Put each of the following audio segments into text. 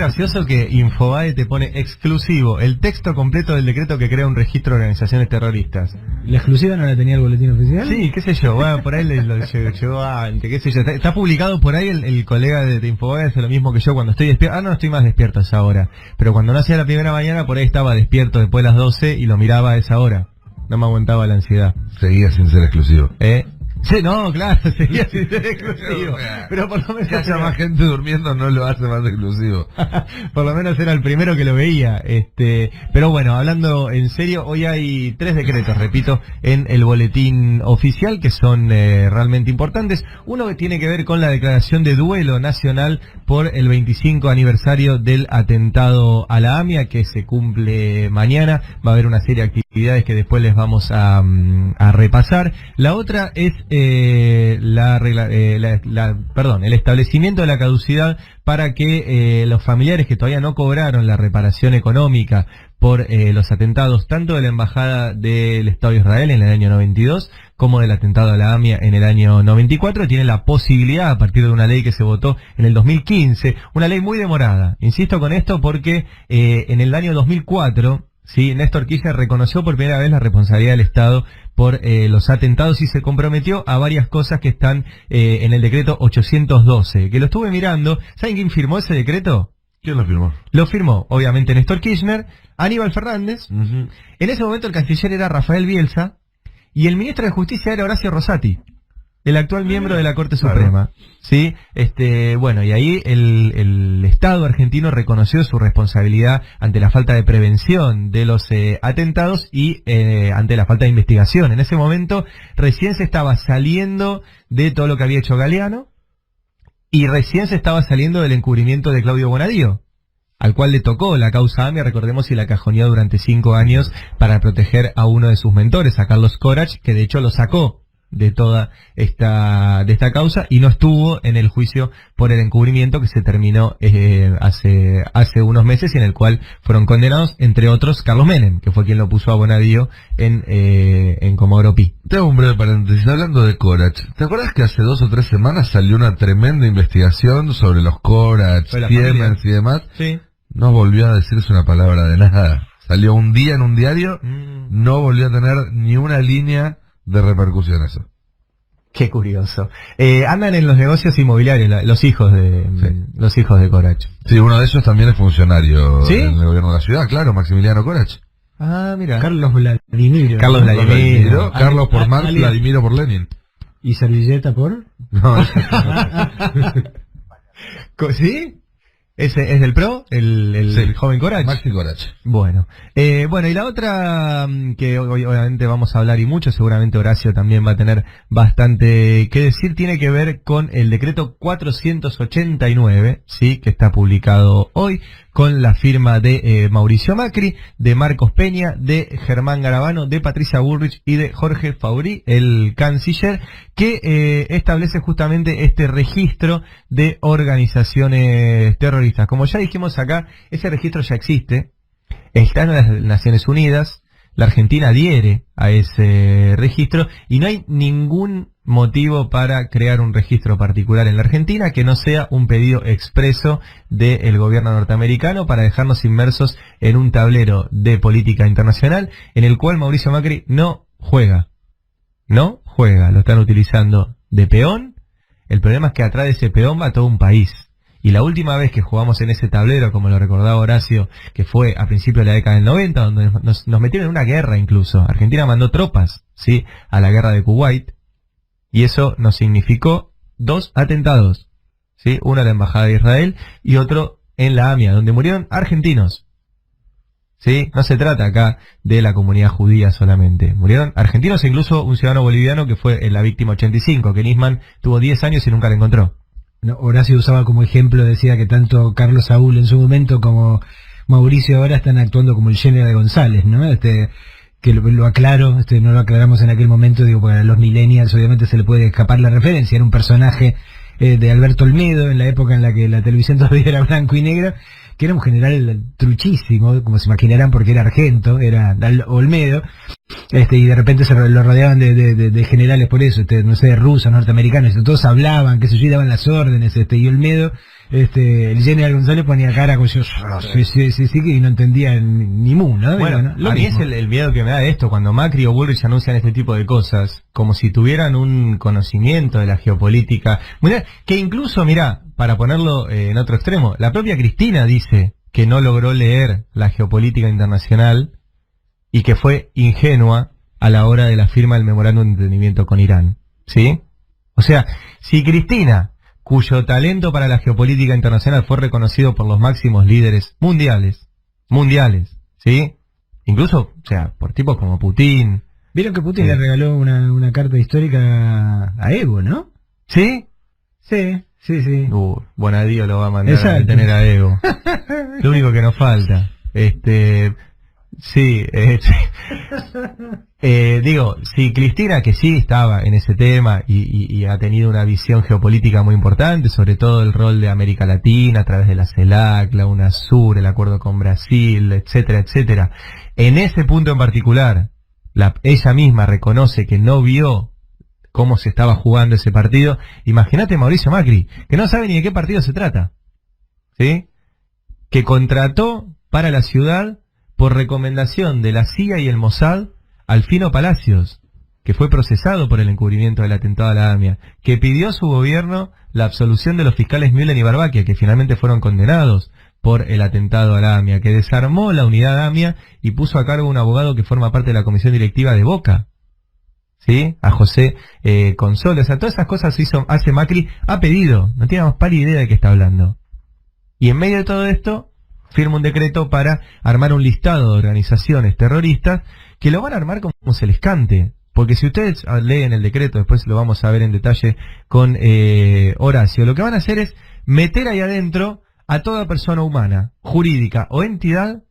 Gracioso que Infobae te pone exclusivo el texto completo del decreto que crea un registro de organizaciones terroristas. ¿La exclusiva no la tenía el boletín oficial? Sí, qué sé yo, bueno, por ahí lo llegó antes, qué sé yo. Está publicado por ahí, el colega de Infobae hace lo mismo que yo cuando estoy despierto. No estoy más despierto a esa hora. Pero cuando no hacía la primera mañana, por ahí estaba despierto después de las 12 y lo miraba a esa hora. No me aguantaba la ansiedad. Seguía sin ser exclusivo. Sí, no, claro, seguía sin ser exclusivo. Pero por lo menos que haya más gente durmiendo no lo hace más exclusivo. Por lo menos era el primero que lo veía. Pero bueno, hablando en serio, hoy hay 3 decretos, repito, en el boletín oficial que son realmente importantes. Uno que tiene que ver con la declaración de duelo nacional por el 25 aniversario del atentado a la AMIA, que se cumple mañana. Va a haber una serie de actividades que después les vamos a repasar. La otra es el establecimiento de la caducidad para que los familiares que todavía no cobraron la reparación económica por los atentados tanto de la Embajada del Estado de Israel en el año 92 como del atentado a la AMIA en el año 94, tienen la posibilidad a partir de una ley que se votó en el 2015, una ley muy demorada. Insisto con esto porque en el año 2004... sí, Néstor Kirchner reconoció por primera vez la responsabilidad del Estado por los atentados y se comprometió a varias cosas que están en el decreto 812, que lo estuve mirando. ¿Saben quién firmó ese decreto? ¿Quién lo firmó? Lo firmó, obviamente, Néstor Kirchner, Aníbal Fernández. En ese momento el canciller era Rafael Bielsa y el ministro de Justicia era Horacio Rosati, el actual miembro de la Corte Suprema. Sí, bueno, y ahí el Estado argentino reconoció su responsabilidad ante la falta de prevención de los atentados y ante la falta de investigación. En ese momento recién se estaba saliendo de todo lo que había hecho Galeano y recién se estaba saliendo del encubrimiento de Claudio Bonadío, al cual le tocó la causa AMIA, recordemos, y la cajoneó durante 5 años para proteger a uno de sus mentores, a Carlos Corach, que de hecho lo sacó de toda esta causa y no estuvo en el juicio por el encubrimiento que se terminó hace unos meses y en el cual fueron condenados, entre otros, Carlos Menem, que fue quien lo puso a Bonadío en Comodoro Pi. Te hago un breve paréntesis, hablando de Corach. ¿Te acuerdas que hace 2 o 3 semanas salió una tremenda investigación sobre los Corach, Siemens y demás? Sí. No volvió a decirse una palabra de nada. Salió un día en un diario, no volvió a tener ni una línea de repercusión eso. Qué curioso. Andan en los negocios inmobiliarios los hijos de Corach. Sí, uno de ellos también es funcionario ¿Sí? en el gobierno de la ciudad, claro, Maximiliano Corach. Ah, mira. Carlos Vladimiro. Carlos por Marx, Vladimiro por Lenin. ¿Y Servilleta por? No, ¿Sí? ¿Ese es del PRO? ¿El joven Corach? Maxi Corach. Bueno, y la otra que hoy obviamente vamos a hablar y mucho, seguramente Horacio también va a tener bastante que decir, tiene que ver con el decreto 489, sí, que está publicado hoy, con la firma de Mauricio Macri, de Marcos Peña, de Germán Garabano, de Patricia Bullrich y de Jorge Faurí, el canciller, que establece justamente este registro de organizaciones terroristas. Como ya dijimos acá, ese registro ya existe, está en las Naciones Unidas, la Argentina adhiere a ese registro y no hay ningún motivo para crear un registro particular en la Argentina que no sea un pedido expreso del gobierno norteamericano para dejarnos inmersos en un tablero de política internacional en el cual Mauricio Macri no juega, lo están utilizando de peón. El problema es que atrás de ese peón va todo un país. Y la última vez que jugamos en ese tablero, como lo recordaba Horacio, que fue a principios de la década del 90, donde nos metieron en una guerra incluso. Argentina mandó tropas, ¿sí?, a la guerra de Kuwait, y eso nos significó 2 atentados, ¿sí? Uno en la Embajada de Israel y otro en la AMIA, donde murieron argentinos. ¿Sí? No se trata acá de la comunidad judía solamente. Murieron argentinos e incluso un ciudadano boliviano que fue la víctima 85, que Nisman tuvo 10 años y nunca la encontró. No, Horacio usaba como ejemplo, decía que tanto Carlos Saúl en su momento como Mauricio ahora están actuando como el General González, ¿no? Que lo aclaro, no lo aclaramos en aquel momento, digo, porque a los millennials obviamente se le puede escapar la referencia, era un personaje de Alberto Olmedo, en la época en la que la televisión todavía era blanco y negro, que era un general truchísimo, como se imaginarán porque era argento, era Olmedo, y de repente lo rodeaban de generales por eso, no sé, rusos, norteamericanos, todos hablaban, que se yo, y daban las órdenes, y Olmedo, el general González ponía cara como yo, sí, y no entendía ni mu, ¿no? Bueno, ¿no? A mí es el miedo que me da esto, cuando Macri o Bullrich anuncian este tipo de cosas, como si tuvieran un conocimiento de la geopolítica, que incluso, mirá, para ponerlo en otro extremo, la propia Cristina dice que no logró leer la geopolítica internacional y que fue ingenua a la hora de la firma del memorándum de entendimiento con Irán, ¿sí? O sea, si Cristina, cuyo talento para la geopolítica internacional fue reconocido por los máximos líderes mundiales, ¿sí? Incluso, o sea, por tipos como Putin. Vieron que Putin le regaló una carta histórica a Evo, ¿no? ¿Sí? Sí. Bonadío lo va a mandar a tener a Evo. Lo único que nos falta. Sí, digo, si Cristina, que sí estaba en ese tema y ha tenido una visión geopolítica muy importante, sobre todo el rol de América Latina a través de la CELAC, la UNASUR, el acuerdo con Brasil, etcétera, etcétera. En ese punto en particular, ella misma reconoce que no vio cómo se estaba jugando ese partido. Imagínate Mauricio Macri, que no sabe ni de qué partido se trata, ¿sí? Que contrató para la ciudad, por recomendación de la CIA y el Mossad, Alfino Palacios, que fue procesado por el encubrimiento del atentado a la AMIA, que pidió a su gobierno la absolución de los fiscales Müller y Barbaquia, que finalmente fueron condenados por el atentado a la AMIA, que desarmó la unidad AMIA y puso a cargo un abogado que forma parte de la comisión directiva de Boca, ¿sí? A José Consol. O sea, todas esas cosas hace Macri a pedido, no tiene más pálida idea de qué está hablando. Y en medio de todo esto, firma un decreto para armar un listado de organizaciones terroristas que lo van a armar como se les cante. Porque si ustedes leen el decreto, después lo vamos a ver en detalle con Horacio, lo que van a hacer es meter ahí adentro a toda persona humana, jurídica o entidad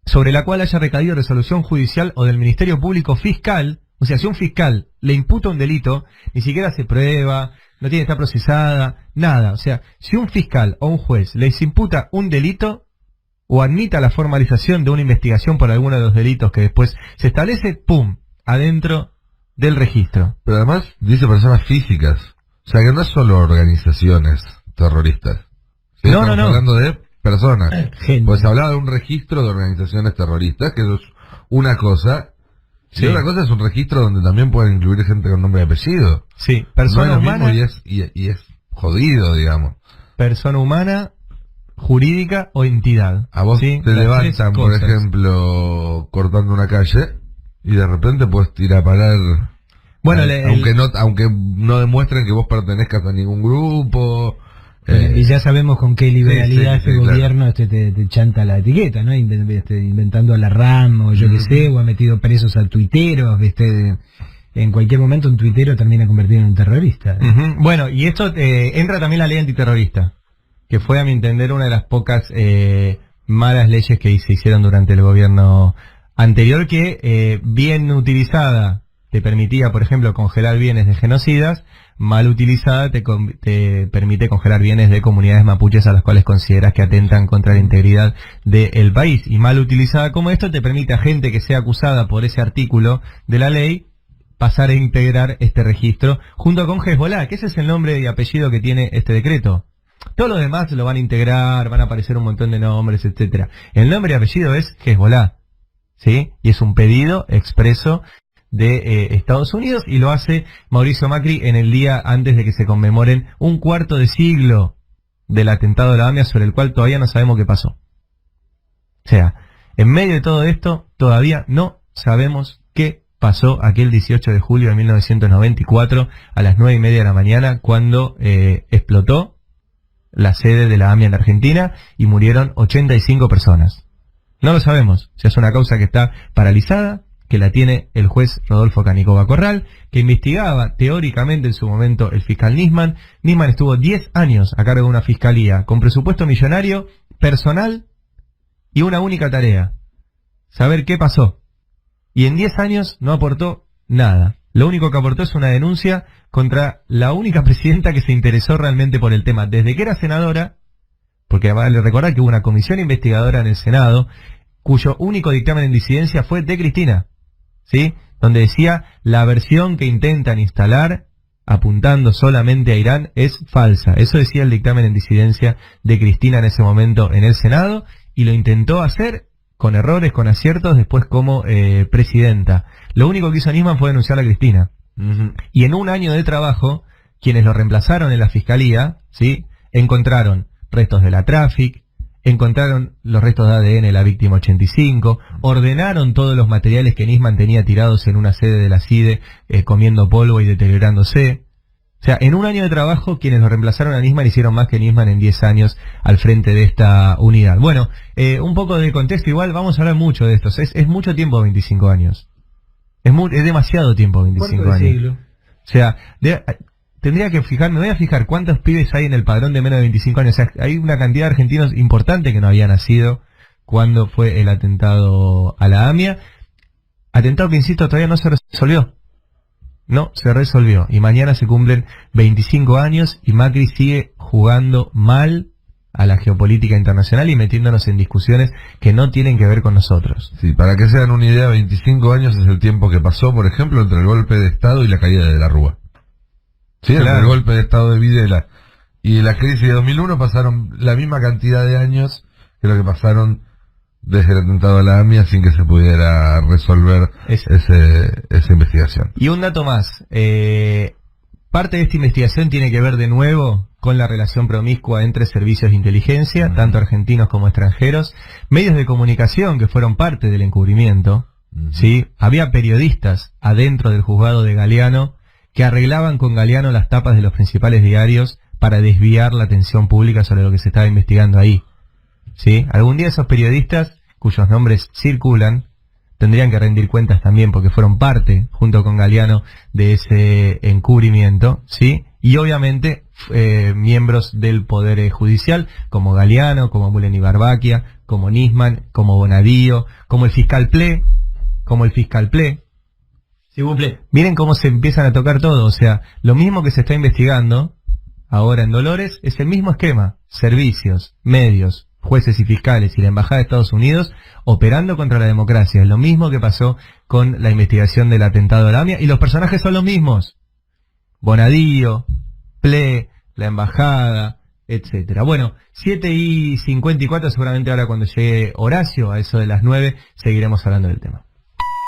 sobre la cual haya recaído resolución judicial o del Ministerio Público Fiscal. O sea, si un fiscal le imputa un delito, ni siquiera se prueba, no tiene que estar procesada, nada. O sea, si un fiscal o un juez les imputa un delito, o admita la formalización de una investigación por alguno de los delitos que después se establece, ¡pum!, adentro del registro. Pero además dice personas físicas, o sea que no es solo organizaciones terroristas. ¿Sí? No. Estamos hablando de personas. Pues se hablaba de un registro de organizaciones terroristas, que eso es una cosa, y otra cosa es un registro donde también pueden incluir gente con nombre y apellido. Sí, persona humana. Y es jodido, digamos. Persona humana, jurídica o entidad. A vos ¿sí? te levantan, por ejemplo, cortando una calle y de repente puedes ir a parar. Bueno, aunque no demuestren que vos pertenezcas a ningún grupo. Y ya sabemos con qué liberalidad este gobierno te chanta la etiqueta, ¿no? Inventando a la RAM o yo qué sé, o ha metido presos a tuiteros, en cualquier momento un tuitero termina convertido en un terrorista. Bueno, y esto entra también la ley antiterrorista, que fue a mi entender una de las pocas malas leyes que se hicieron durante el gobierno anterior, que bien utilizada te permitía, por ejemplo, congelar bienes de genocidas, mal utilizada te permite congelar bienes de comunidades mapuches a las cuales consideras que atentan contra la integridad del país. Y mal utilizada como esto te permite a gente que sea acusada por ese artículo de la ley pasar a integrar este registro junto con Hezbollah, que ese es el nombre y apellido que tiene este decreto. Todo lo demás lo van a integrar, van a aparecer un montón de nombres, etcétera. El nombre y apellido es Hezbollah, ¿sí? Y es un pedido expreso de Estados Unidos, y lo hace Mauricio Macri en el día antes de que se conmemoren un cuarto de siglo del atentado de la AMIA, sobre el cual todavía no sabemos qué pasó. O sea, en medio de todo esto, todavía no sabemos qué pasó aquel 18 de julio de 1994 a las 9:30 de la mañana, cuando explotó la sede de la AMIA en Argentina y murieron 85 personas. No lo sabemos, si es una causa que está paralizada, que la tiene el juez Rodolfo Canicova Corral, que investigaba teóricamente en su momento el fiscal Nisman. Nisman estuvo 10 años a cargo de una fiscalía con presupuesto millonario, personal y una única tarea: saber qué pasó. Y en 10 años no aportó nada. Lo único que aportó es una denuncia contra la única presidenta que se interesó realmente por el tema, desde que era senadora, porque vale recordar que hubo una comisión investigadora en el Senado, cuyo único dictamen en disidencia fue de Cristina, ¿sí? Donde decía, la versión que intentan instalar, apuntando solamente a Irán, es falsa. Eso decía el dictamen en disidencia de Cristina en ese momento en el Senado, y lo intentó hacer con errores, con aciertos, después como presidenta. Lo único que hizo Nisman fue denunciar a Cristina. Y en un año de trabajo, quienes lo reemplazaron en la fiscalía, ¿sí?, encontraron restos de la Traffic, encontraron los restos de ADN de la víctima 85, ordenaron todos los materiales que Nisman tenía tirados en una sede de la CIDE, comiendo polvo y deteriorándose. O sea, en un año de trabajo, quienes lo reemplazaron a Nisman hicieron más que Nisman en 10 años al frente de esta unidad. Bueno, un poco de contexto, igual vamos a hablar mucho de esto. Es mucho tiempo 25 años. Es demasiado tiempo 25 años. Siglo? O sea, tendría que fijarme, me voy a fijar cuántos pibes hay en el padrón de menos de 25 años. O sea, hay una cantidad de argentinos importante que no había nacido cuando fue el atentado a la AMIA. Atentado que, insisto, todavía no se resolvió. No, se resolvió. Y mañana se cumplen 25 años y Macri sigue jugando mal a la geopolítica internacional y metiéndonos en discusiones que no tienen que ver con nosotros. Sí, para que se hagan una idea, 25 años es el tiempo que pasó, por ejemplo, entre el golpe de Estado y la caída de la Rúa. Sí, claro. Entre el golpe de Estado de Videla y la crisis de 2001 pasaron la misma cantidad de años que lo que pasaron desde el atentado a la AMIA sin que se pudiera resolver esa investigación. Y un dato más, parte de esta investigación tiene que ver de nuevo con la relación promiscua entre servicios de inteligencia, tanto argentinos como extranjeros, medios de comunicación que fueron parte del encubrimiento, ¿sí? Había periodistas adentro del juzgado de Galeano que arreglaban con Galeano las tapas de los principales diarios para desviar la atención pública sobre lo que se estaba investigando ahí. ¿Sí? Algún día esos periodistas, cuyos nombres circulan, tendrían que rendir cuentas también porque fueron parte, junto con Galeano, de ese encubrimiento, ¿sí? Y obviamente miembros del Poder Judicial, como Galeano, como Mulen y Barbaquia, como Nisman, como Bonadío, como el fiscal Ple. Miren cómo se empiezan a tocar todo, o sea, lo mismo que se está investigando ahora en Dolores es el mismo esquema, servicios, medios, jueces y fiscales y la Embajada de Estados Unidos operando contra la democracia. Es lo mismo que pasó con la investigación del atentado a la AMIA y los personajes son los mismos. Bonadío, Ple, la Embajada, etcétera. Bueno, 7:54, seguramente ahora cuando llegue Horacio, a eso de las 9, seguiremos hablando del tema.